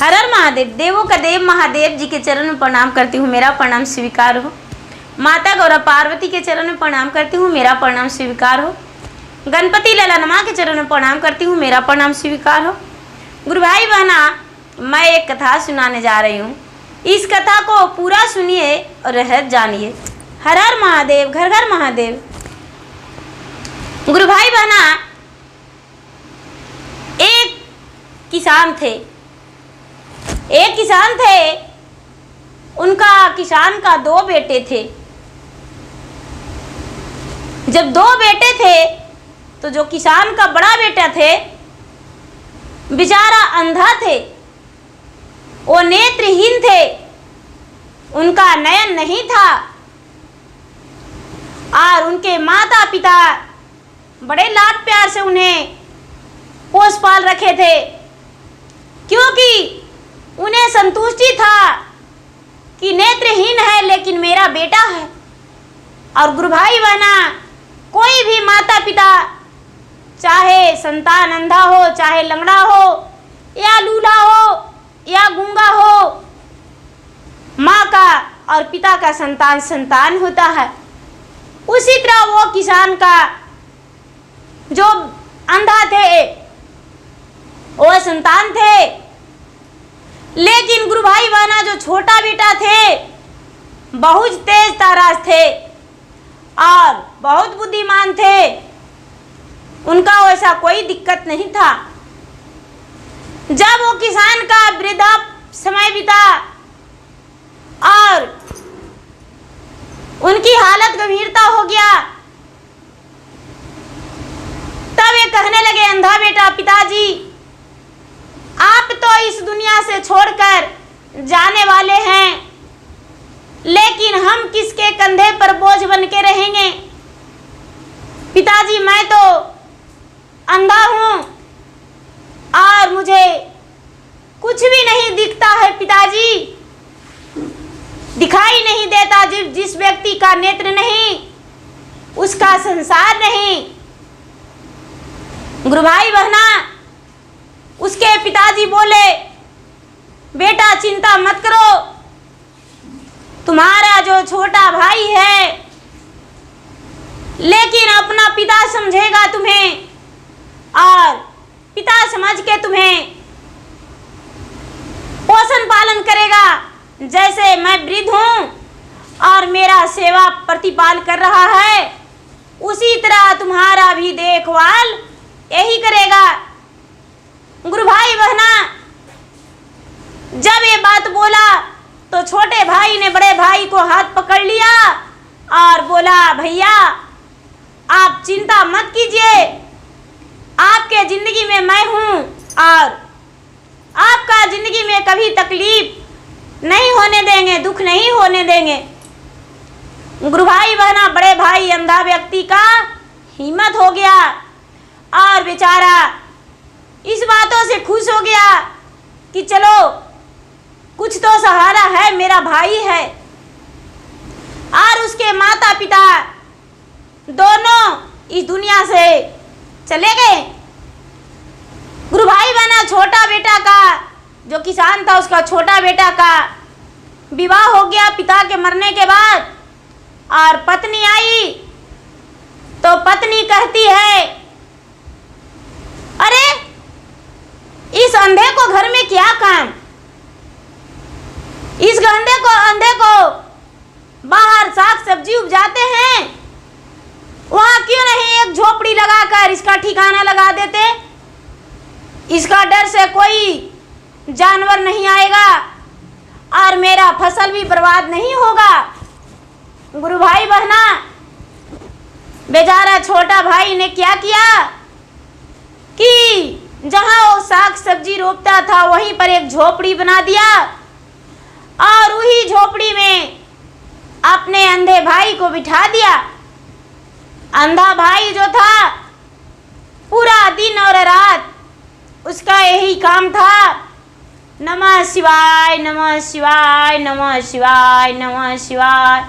हर हर महादेव। देवों का देव महादेव जी के चरण में प्रणाम करती हूँ, मेरा प्रणाम स्वीकार हो। माता गौरा पार्वती के चरण में प्रणाम करती हूँ, मेरा प्रणाम स्वीकार हो। गणपति ललनमा के चरण में प्रणाम करती हूँ, मेरा प्रणाम स्वीकार हो। गुरु भाई बहना, मैं एक कथा सुनाने जा रही हूँ। इस कथा को पूरा सुनिए और रहस्य जानिए। हर हर महादेव, घर घर महादेव। गुरु भाई बहना, एक किसान थे। उनका किसान का 2 बेटे थे। जब 2 बेटे थे तो जो किसान का बड़ा बेटा थे बेचारा अंधा थे, वो नेत्रहीन थे, उनका नयन नहीं था और उनके माता पिता बड़े लाड प्यार से उन्हें पोस पाल रखे थे, क्योंकि उन्हें संतुष्टि था कि नेत्रहीन है लेकिन मेरा बेटा है। और गुरु भाई बहना, कोई भी माता पिता, चाहे संतान अंधा हो, चाहे लंगड़ा हो या लूला हो या गूंगा हो, माँ का और पिता का संतान होता है। उसी तरह वो किसान का जो अंधा थे वो संतान थे, लेकिन गुरु भाई बहना जो छोटा बेटा थे बहुत तेज तराज थे और बहुत बुद्धिमान थे। उनका वैसा कोई दिक्कत नहीं था। जब वो किसान का वृद्धा समय बीता और उनकी हालत गंभीरता हो गया, तब ये कहने लगे, अंधा बेटा, पिताजी आप तो इस दुनिया से छोड़कर जाने वाले हैं, लेकिन हम किसके कंधे पर बोझ बन के रहेंगे? पिताजी, मैं तो अंधा हूँ और मुझे कुछ भी नहीं दिखता है पिताजी, दिखाई नहीं देता। जिस व्यक्ति का नेत्र नहीं उसका संसार नहीं। गुरु भाई बहना, उसके पिताजी बोले, बेटा चिंता मत करो, तुम्हारा जो छोटा भाई है लेकिन अपना पिता समझेगा तुम्हें और पिता समझ के तुम्हें पोषण पालन करेगा। जैसे मैं वृद्ध हूँ और मेरा सेवा प्रतिपाल कर रहा है, उसी तरह तुम्हारा भी देखभाल यही करेगा। गुरु भाई बहना, जब ये बात बोला तो छोटे भाई ने बड़े भाई को हाथ पकड़ लिया और बोला, भैया आप चिंता मत कीजिए, आपके जिंदगी में मैं हूँ और आपका जिंदगी में कभी तकलीफ नहीं होने देंगे, दुख नहीं होने देंगे। गुरु भाई बहना, बड़े भाई अंधा व्यक्ति का हिम्मत हो गया और बेचारा इस बातों से खुश हो गया कि चलो कुछ तो सहारा है, मेरा भाई है। और उसके माता पिता दोनों इस दुनिया से चले गए। गुरु भाई बहना, छोटा बेटा का जो किसान था उसका छोटा बेटा का विवाह हो गया पिता के मरने के बाद, और पत्नी आई तो पत्नी कहती है, अरे इस अंधे को घर में क्या काम, इस अंधे को बाहर साग सब्जी उपजाते हैं, वहां क्यों नहीं एक झोपड़ी लगाकर इसका ठिकाना लगा देते? इसका डर से कोई जानवर नहीं आएगा और मेरा फसल भी बर्बाद नहीं होगा। गुरु भाई बहना, बेचारा छोटा भाई ने क्या किया कि जहां वो साग सब्जी रोपता था वहीं पर एक झोपड़ी बना दिया और वही झोपड़ी में अपने अंधे भाई को बिठा दिया। अंधा भाई जो था पूरा दिन और रात उसका यही काम था, नमः शिवाय नमः शिवाय नमः शिवाय नमः शिवाय,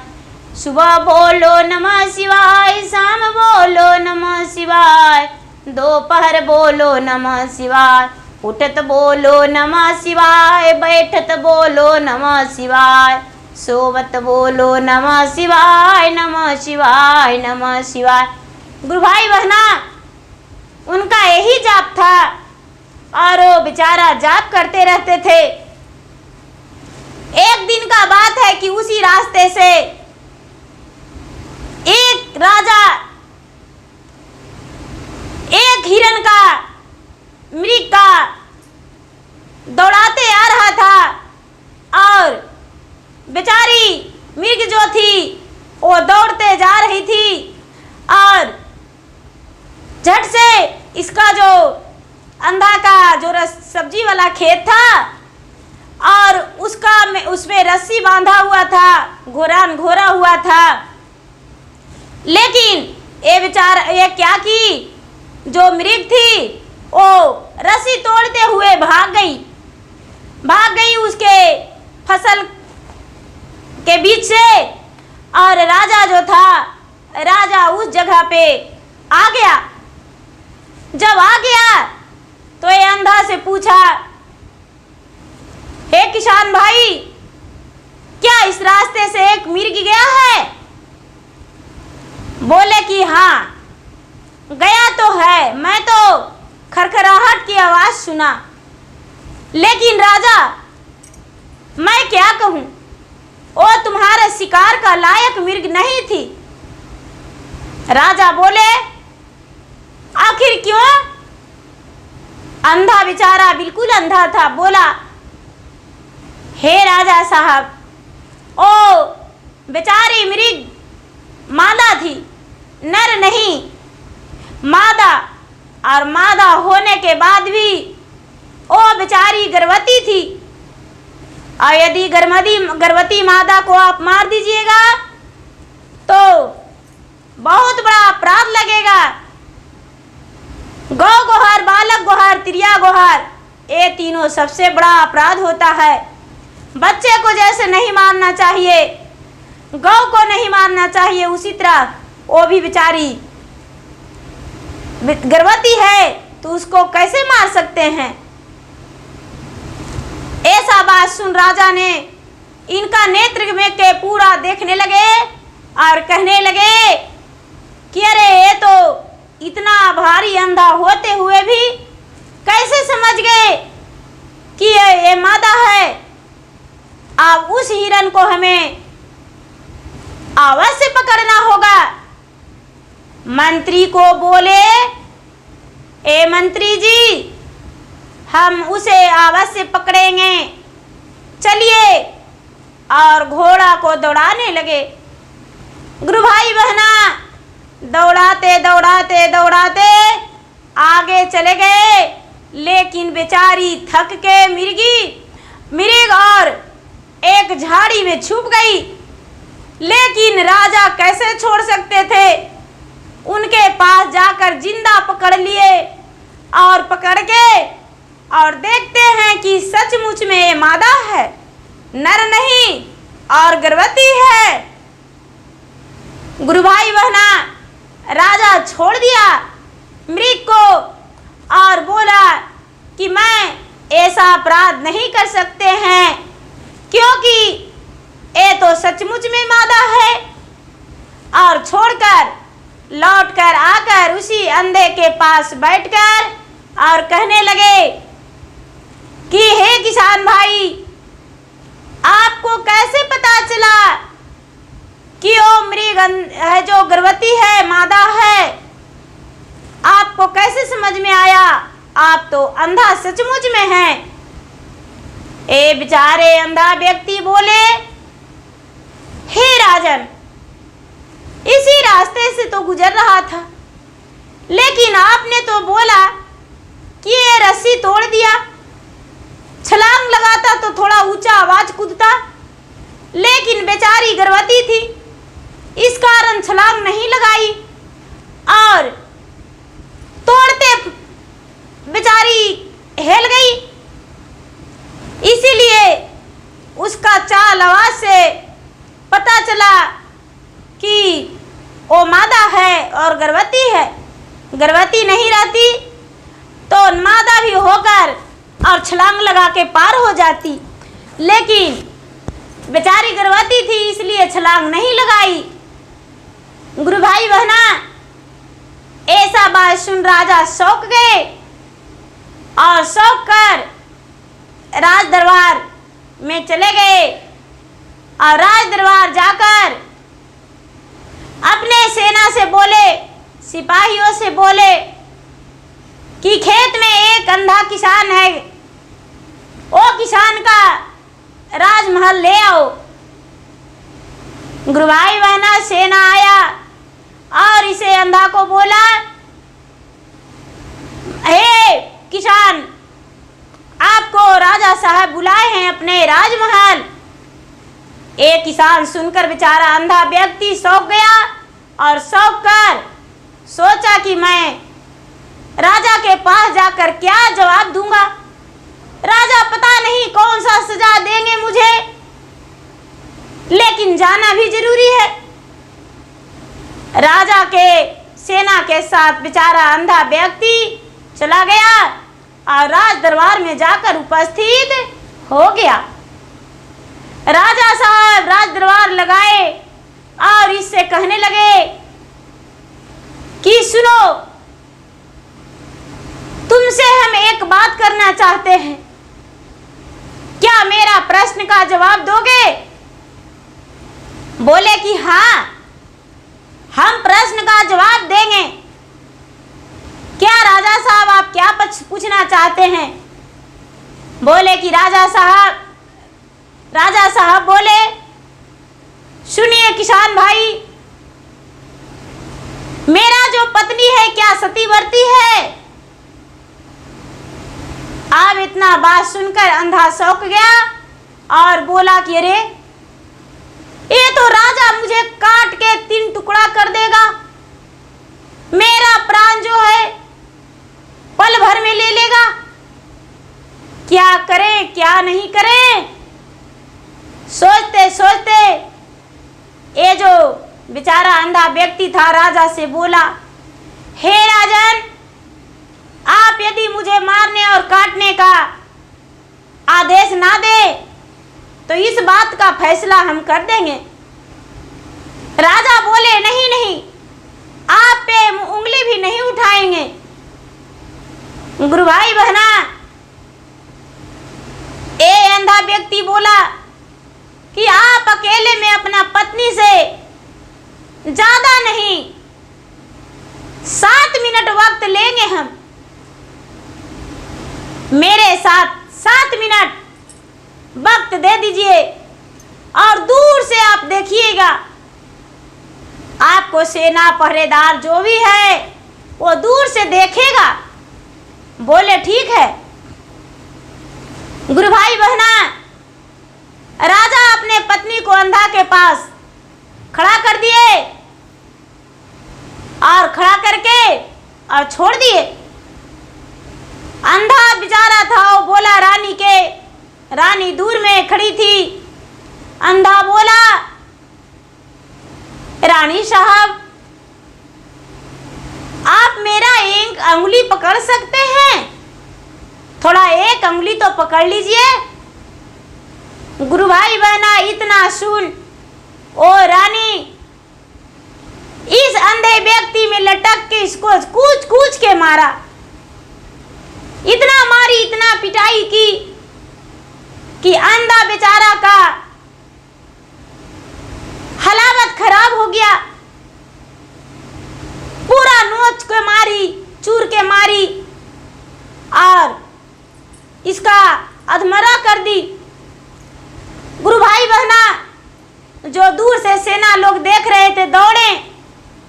सुबह बोलो नमः शिवाय, शाम बोलो नमः शिवाय, दोपहर बोलो नमः शिवाय, उठत बोलो नमः शिवाय, बैठत बोलो नमः शिवाय, सोवत बोलो नमः शिवाय, नमः शिवाय, नमः शिवाय। गुरु भाई बहना, उनका यही जाप था और वो बेचारा जाप करते रहते थे। एक दिन का बात है कि उसी रास्ते से एक राजा एक हिरण का, मृग का दौड़ाते आ रहा था और बेचारी मृग जो थी वो दौड़ते जा रही थी और झट से इसका जो अंधा का जो सब्जी वाला खेत था और उसमें रस्सी बांधा हुआ था, घोरा हुआ था। लेकिन ये क्या की, जो मृग थी वो रस्सी तोड़ते हुए भाग गई उसके फसल के बीच से। और राजा जो था, राजा उस जगह पे आ गया। जब आ गया तो ये अंधा से पूछा, हे किसान भाई, क्या इस रास्ते से एक मृग गया है? बोले कि हाँ, गया तो है, मैं तो खरखराहट की आवाज सुना, लेकिन राजा मैं क्या कहूं, वो तुम्हारे शिकार का लायक मृग नहीं थी। राजा बोले, आखिर क्यों? अंधा बेचारा बिल्कुल अंधा था, बोला, हे राजा साहब, ओ बेचारी मृग मादा थी, नर नहीं, मादा, और मादा होने के बाद भी ओ बेचारी गर्भवती थी। और यदि गर्भवती मादा को आप मार दीजिएगा तो बहुत बड़ा अपराध लगेगा। गौ गोहर, बालक गोहर, त्रिया गोहर, ये तीनों सबसे बड़ा अपराध होता है। बच्चे को जैसे नहीं मारना चाहिए, गौ को नहीं मारना चाहिए, उसी तरह वो भी बेचारी गर्भवती है तो उसको कैसे मार सकते हैं? ऐसा बात सुन राजा ने इनका नेत्र में के पूरा देखने लगे और कहने लगे कि अरे ये तो इतना भारी अंधा होते हुए भी कैसे समझ गए कि ये मादा है। अब उस हिरण को हमें अवश्य पकड़ना होगा। मंत्री को बोले, ए मंत्री जी, हम उसे अवश्य पकड़ेंगे, चलिए। और घोड़ा को दौड़ाने लगे। गुरु भाई बहना, दौड़ाते दौड़ाते दौड़ाते आगे चले गए, लेकिन बेचारी थक के मृग और एक झाड़ी में छुप गई। लेकिन राजा कैसे छोड़ सकते थे? उनके पास जाकर जिंदा पकड़ लिए और पकड़ के और देखते हैं कि सचमुच में ये मादा है, नर नहीं, और गर्भवती है। गुरु भाई बहना, राजा छोड़ दिया मृग को और बोला कि मैं ऐसा अपराध नहीं कर सकते हैं, क्योंकि ये तो सचमुच में मादा है। और छोड़कर लौटकर आकर उसी अंधे के पास बैठकर और कहने लगे कि हे किसान भाई, आपको कैसे पता चला कि वो मृग है जो गर्भवती है, मादा है? आपको कैसे समझ में आया? आप तो अंधा सचमुच में हैं। ए बेचारे अंधा व्यक्ति बोले, हे राजन, इसी रास्ते से तो गुजर रहा था, लेकिन आपने तो बोला कि ये रस्सी तोड़ दिया। छलांग लगाता तो थोड़ा ऊंचा आवाज कूदता, लेकिन बेचारी गर्भवती थी, इस कारण छलांग नहीं लगाई और तोड़ते बेचारी हिल गई। इसीलिए उसका चाल आवाज से पता चला कि वो मादा है और गर्भवती है। गर्भवती नहीं रहती तो मादा भी होकर और छलांग लगा के पार हो जाती, लेकिन बेचारी गर्भवती थी इसलिए छलांग नहीं लगाई। गुरु भाई बहना, ऐसा बात सुन राजा शौक गए और शौक कर राज दरबार में चले गए और राज दरबार जाकर अपने सेना से बोले, सिपाहियों से बोले कि खेत में एक अंधा किसान है, वो किसान का राजमहल ले आओ। गुरु भाई बहना, सेना आया और इसे अंधा को बोला, हे किसान, आपको राजा साहब बुलाए हैं अपने राजमहल। एक किसान सुनकर बेचारा अंधा व्यक्ति सौंप गया और सौंप कर सोचा कि मैं राजा के पास जाकर क्या जवाब दूंगा, राजा पता नहीं कौन सा सजा देंगे मुझे, लेकिन जाना भी जरूरी है। राजा के सेना के साथ बेचारा अंधा व्यक्ति चला गया और राज दरबार में जाकर उपस्थित हो गया। राजा साहब राज दरबार लगाए और इससे कहने लगे कि सुनो, तुमसे हम एक बात करना चाहते हैं, क्या मेरा प्रश्न का जवाब दोगे? बोले कि हाँ, हम प्रश्न का जवाब देंगे। क्या राजा साहब आप क्या पूछना चाहते हैं? बोले कि राजा साहब बोले, सुनिए किसान भाई, मेरा जो पत्नी है क्या सतीवर्ती है? अब इतना बात सुनकर अंधा चौंक गया और बोला कि अरे, ये तो राजा मुझे काट के 3 टुकड़ा कर देगा, मेरा प्राण जो है पल भर में ले लेगा, क्या करें क्या नहीं करें। सोचते सोचते ये जो बेचारा अंधा व्यक्ति था राजा से बोला, हे राजन, आप यदि मुझे मारने और काटने का आदेश ना दे तो इस बात का फैसला हम कर देंगे। राजा बोले नहीं नहीं, आप पे उंगली भी नहीं उठाएंगे। गुरु भाई बहना, ये अंधा व्यक्ति बोला कि आप अकेले में अपना पत्नी से ज्यादा नहीं 7 मिनट वक्त लेंगे, हम मेरे साथ 7 मिनट वक्त दे दीजिए और दूर से आप देखिएगा, आपको सेना पहरेदार जो भी है वो दूर से देखेगा। बोले ठीक है। गुरु भाई बहना, राजा अपने पत्नी को अंधा के पास खड़ा कर दिए और खड़ा करके और छोड़ दिए। अंधा बेचारा था, वो बोला रानी के, रानी दूर में खड़ी थी। अंधा बोला, रानी साहब, आप मेरा एक अंगुली पकड़ सकते हैं? थोड़ा एक अंगुली तो पकड़ लीजिए। गुरु भाई बहना, इतना सुन ओ रानी इस अंधे व्यक्ति में लटक के इसको कूच कूच के मारा, इतना मारी, इतना पिटाई की कि अंधा बेचारा का हालत खराब हो गया। पूरा नोच के मारी, चूर के मारी और इसका अधमरा कर दी। गुरु भाई बहना, जो दूर से सेना लोग देख रहे थे दौड़े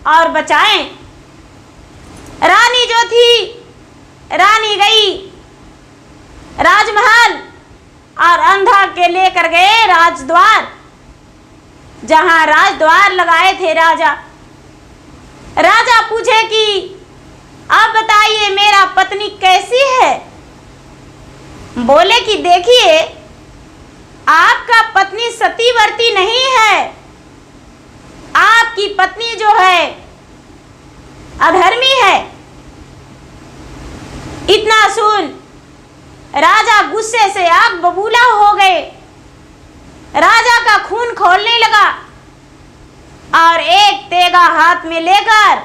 और बचाएं। रानी जो थी, रानी गई राजमहल और अंधा के लेकर गए राजद्वार, जहां राजद्वार लगाए थे राजा। राजा पूछे कि अब बताइए मेरा पत्नी कैसी है? बोले कि देखिए, आपका पत्नी सतीवर्ती नहीं है, आपकी पत्नी जो है अधर्मी है। इतना सुन राजा गुस्से से आग बबूला हो गए। राजा का खून खौलने लगा और एक तेगा हाथ में लेकर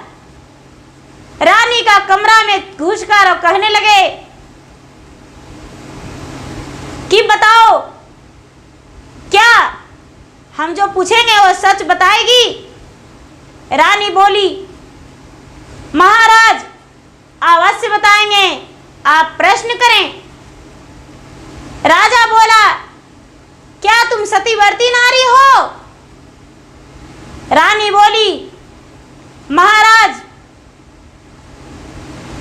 रानी का कमरा में घुसकर और कहने लगे कि बताओ क्या हम जो पूछेंगे वो सच बताएगी? रानी बोली, महाराज अवश्य बताएंगे, आप प्रश्न करें। राजा बोला, क्या तुम सतीवर्ती नारी हो? रानी बोली, महाराज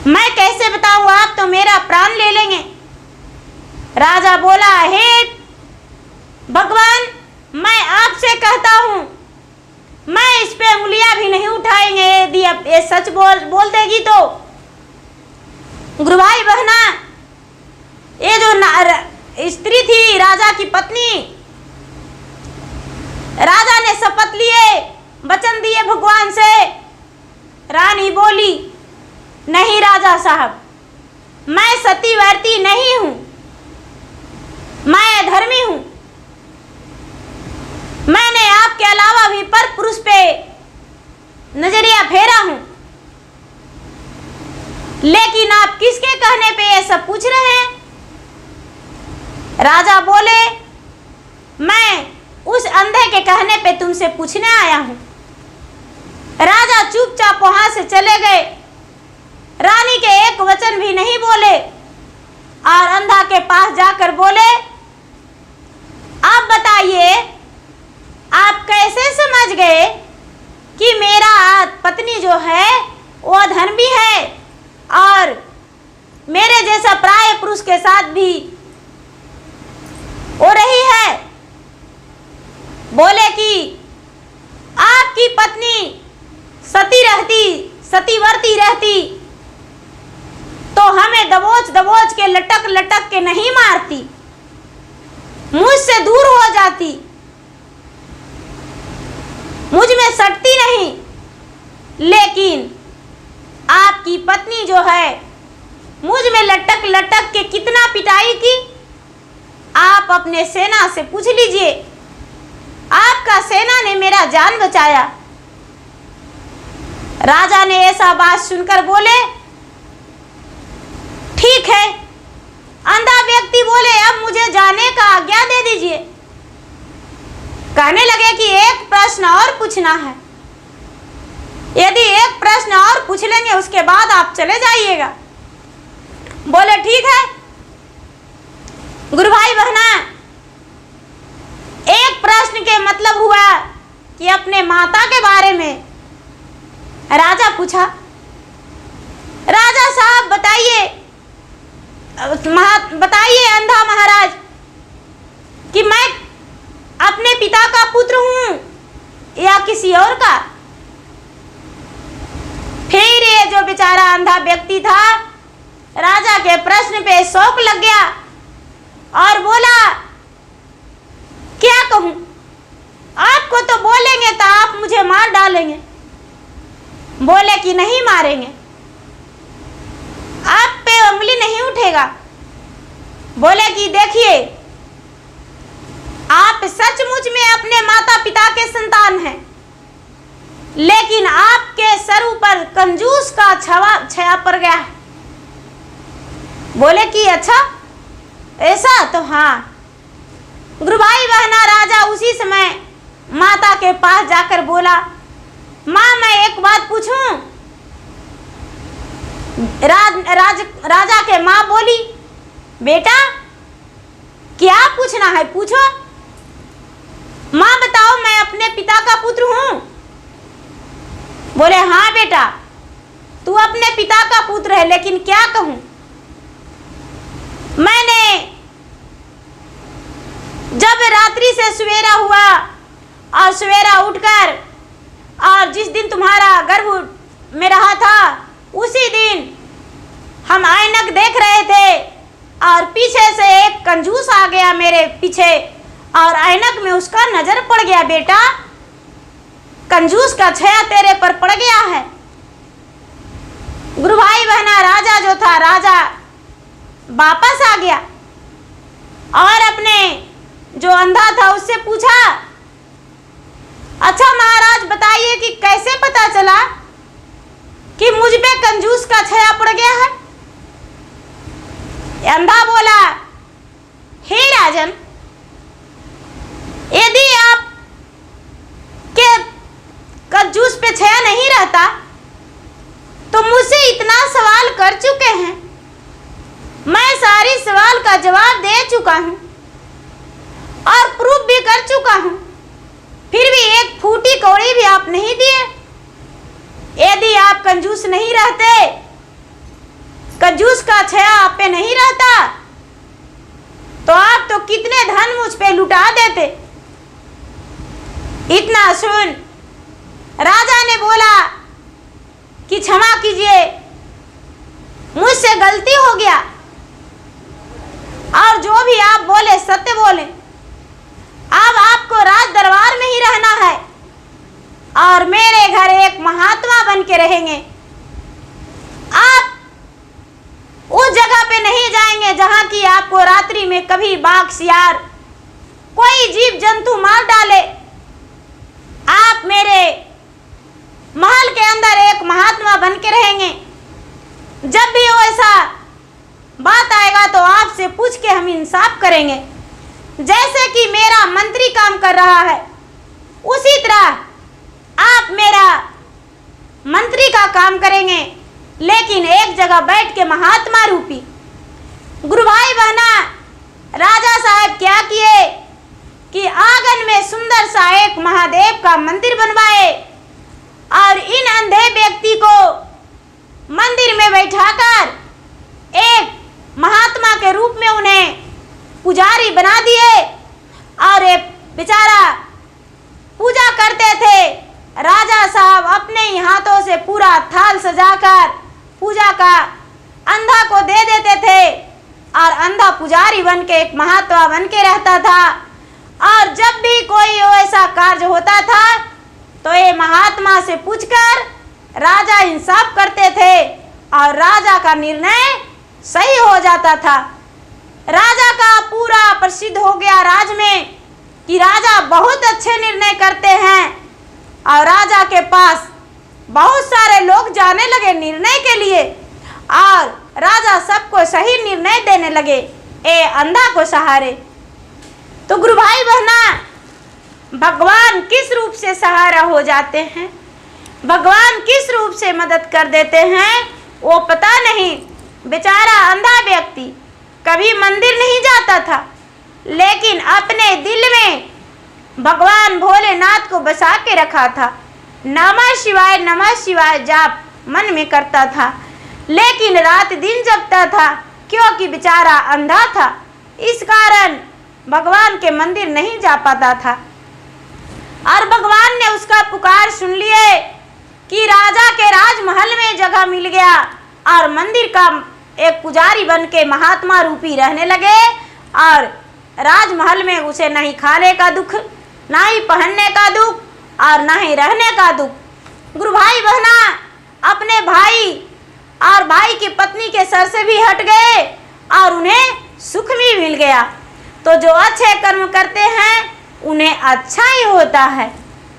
मैं कैसे बताऊं, आप तो मेरा प्राण ले लेंगे। राजा बोला, हे भगवान, मैं आपसे कहता हूं मैं इस पे उंगलियां भी नहीं उठाएंगे यदि अब ये सच बोल देगी तो। गुरु भाई बहना, ये जो स्त्री थी राजा की पत्नी, राजा ने शपथ लिए, वचन दिए भगवान से। रानी बोली, नहीं राजा साहब, मैं सतीवर्ती नहीं हूं, मैं धर्मी हूं। मैंने आपके अलावा भी पर पुरुष पे नजरिया फेरा हूं, लेकिन आप किसके कहने पे ये सब पूछ रहे हैं? राजा बोले, मैं उस अंधे के कहने पे तुमसे पूछने आया हूं। राजा चुपचाप वहां से चले गए, रानी के एक वचन भी नहीं बोले और अंधा के पास जाकर बोले, आप बताइए, आप कैसे समझ गए कि मेरा पत्नी जो है वो धर्मी है और मेरे जैसा प्राय पुरुष के साथ भी हो रही है? बोले कि आपकी पत्नी सतीवर्ती रहती तो हमें दबोच दबोच के लटक लटक के नहीं मारती, मुझसे दूर हो जाती, मुझ में सटती नहीं। लेकिन आपकी पत्नी जो है मुझ में लटक लटक के कितना पिटाई की, आप अपने सेना से पूछ लीजिए। आपका सेना ने मेरा जान बचाया। राजा ने ऐसा बात सुनकर बोले, ठीक है। अंधा व्यक्ति बोले, अब मुझे जाने का आज्ञा दे दीजिए। कहने लगे कि एक प्रश्न और पूछना है, यदि एक प्रश्न और पूछ लेंगे उसके बाद आप चले जाइएगा। बोले ठीक है। गुरु भाई बहना, एक प्रश्न के मतलब हुआ कि अपने माता के बारे में राजा पूछा। राजा साहब बताइए अंधा महाराज कि मैं अपने पिता का पुत्र हूं या किसी और का? फिर ये जो बेचारा अंधा व्यक्ति था राजा के प्रश्न पे शौक लग गया और बोला, क्या कहूं, आपको तो बोलेंगे तो आप मुझे मार डालेंगे। बोले कि नहीं मारेंगे, आप पे उंगली नहीं उठेगा। बोले कि देखिए, आप सचमुच में अपने माता पिता के संतान हैं, लेकिन आपके सर ऊपर कंजूस का छाया पड़ गया है। बोले कि अच्छा ऐसा? तो हाँ। गुरु भाई बहना, राजा उसी समय माता के पास जाकर बोला, माँ मैं एक बात पूछूं? राजा के माँ बोली, बेटा क्या पूछना है, पूछो। माँ बताओ, मैं अपने पिता का पुत्र हूं। बोले हाँ बेटा, तू अपने पिता का पुत्र है, लेकिन क्या कहूं, मैंने जब रात्रि से सवेरा हुआ और सवेरा उठकर और जिस दिन तुम्हारा गर्भ में रहा था उसी दिन हम ऐनक देख रहे थे और पीछे से एक कंजूस आ गया मेरे पीछे और ऐनक में उसका नजर पड़ गया। बेटा, कंजूस का छाया तेरे पर पड़ गया है। गुरु भाई बहना, राजा जो था, राजा वापस आ गया और अपने जो अंधा था उससे पूछा, अच्छा महाराज बताइए कि कैसे पता चला कि मुझ पे कंजूस का छाया पड़ गया है। अंधा बोला, हे राजन, यदि आप के कंजूस पे छाया नहीं रहता तो मुझसे इतना सवाल कर चुके हैं, मैं सारी सवाल का जवाब दे चुका हूं और प्रूफ भी कर चुका हूं, फिर भी एक फूटी कौड़ी भी आप नहीं दिए। यदि आप कंजूस नहीं रहते, कंजूस का छाया आप पे नहीं रहता, तो आप तो कितने धन मुझ पे लुटा देते। इतना सुन राजा ने बोला कि क्षमा कीजिए, मुझसे गलती हो गया, और जो भी आप बोले सत्य बोले। अब आपको राज दरबार में ही रहना है और मेरे घर एक महात्मा बन के रहेंगे। आप उस जगह पे नहीं जाएंगे जहां की आपको रात्रि में कभी बाघ सियार कोई जीव जंतु मार डाले। आप मेरे महल के अंदर एक महात्मा बन के रहेंगे। जब भी वो ऐसा बात आएगा तो आपसे पूछ के हम इंसाफ करेंगे। जैसे कि मेरा मंत्री काम कर रहा है, उसी तरह आप मेरा मंत्री का काम करेंगे, लेकिन एक जगह बैठ के महात्मा रूपी। गुरु भाई बहना, राजा साहब क्या किए कि आंगन में सुंदर सा एक महादेव का मंदिर बनवाए और इन अंधे व्यक्ति को मंदिर में बैठाकर एक महात्मा के रूप में उन्हें पुजारी बना दिए और ये बेचारा पूजा करते थे। राजा साहब अपने ही हाथों से पूरा थाल सजाकर पूजा का अंधा को दे देते थे और अंधा पुजारी बन के एक महात्मा बन के रहता था। और जब भी कोई ऐसा कार्य होता था तो ये महात्मा से पूछकर राजा इंसाफ करते थे और राजा का निर्णय सही हो जाता था। राजा का पूरा प्रसिद्ध हो गया राज में कि राजा बहुत अच्छे निर्णय करते हैं और राजा के पास बहुत सारे लोग जाने लगे निर्णय के लिए और राजा सबको सही निर्णय देने लगे ए अंधा को सहारे। तो गुरु भाई बहना, भगवान किस रूप से सहारा हो जाते हैं, भगवान किस रूप से मदद कर देते हैं वो पता नहीं। बेचारा अंधा व्यक्ति कभी मंदिर नहीं जाता था, लेकिन अपने दिल में भगवान भोलेनाथ को बसा के रखा था। नमः शिवाय जाप मन में करता था, लेकिन रात दिन जपता था क्योंकि बेचारा अंधा था। इस कारण भगवान के मंदिर नहीं जा पाता था और भगवान ने उसका पुकार सुन लिए कि राजा के राजमहल में जगह मिल गया और मंदिर का एक पुजारी बन के महात्मा रूपी रहने लगे और राजमहल में उसे नहीं खाने का दुख, ना ही पहनने का दुख और ना ही रहने का दुख। गुरु भाई बहना, अपने भाई और भाई की पत्नी के सर से भी हट गए और उन्हें सुख भी मिल गया। तो जो अच्छे कर्म करते हैं उन्हें अच्छा ही होता है।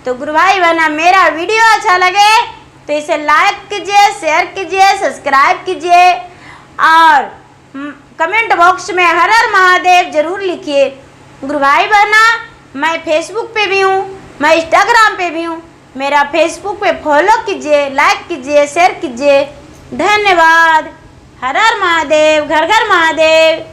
तो गुरु भाई बहना, मेरा वीडियो अच्छा लगे तो इसे लाइक कीजिए, शेयर कीजिए, सब्सक्राइब कीजिए और कमेंट बॉक्स में हर हर महादेव जरूर लिखिए। गुरु भाई बहना, मैं फेसबुक पे भी हूँ, मैं इंस्टाग्राम पे भी हूँ। मेरा फेसबुक पे फॉलो कीजिए, लाइक कीजिए, शेयर कीजिए। धन्यवाद। हर हर महादेव, घर घर महादेव।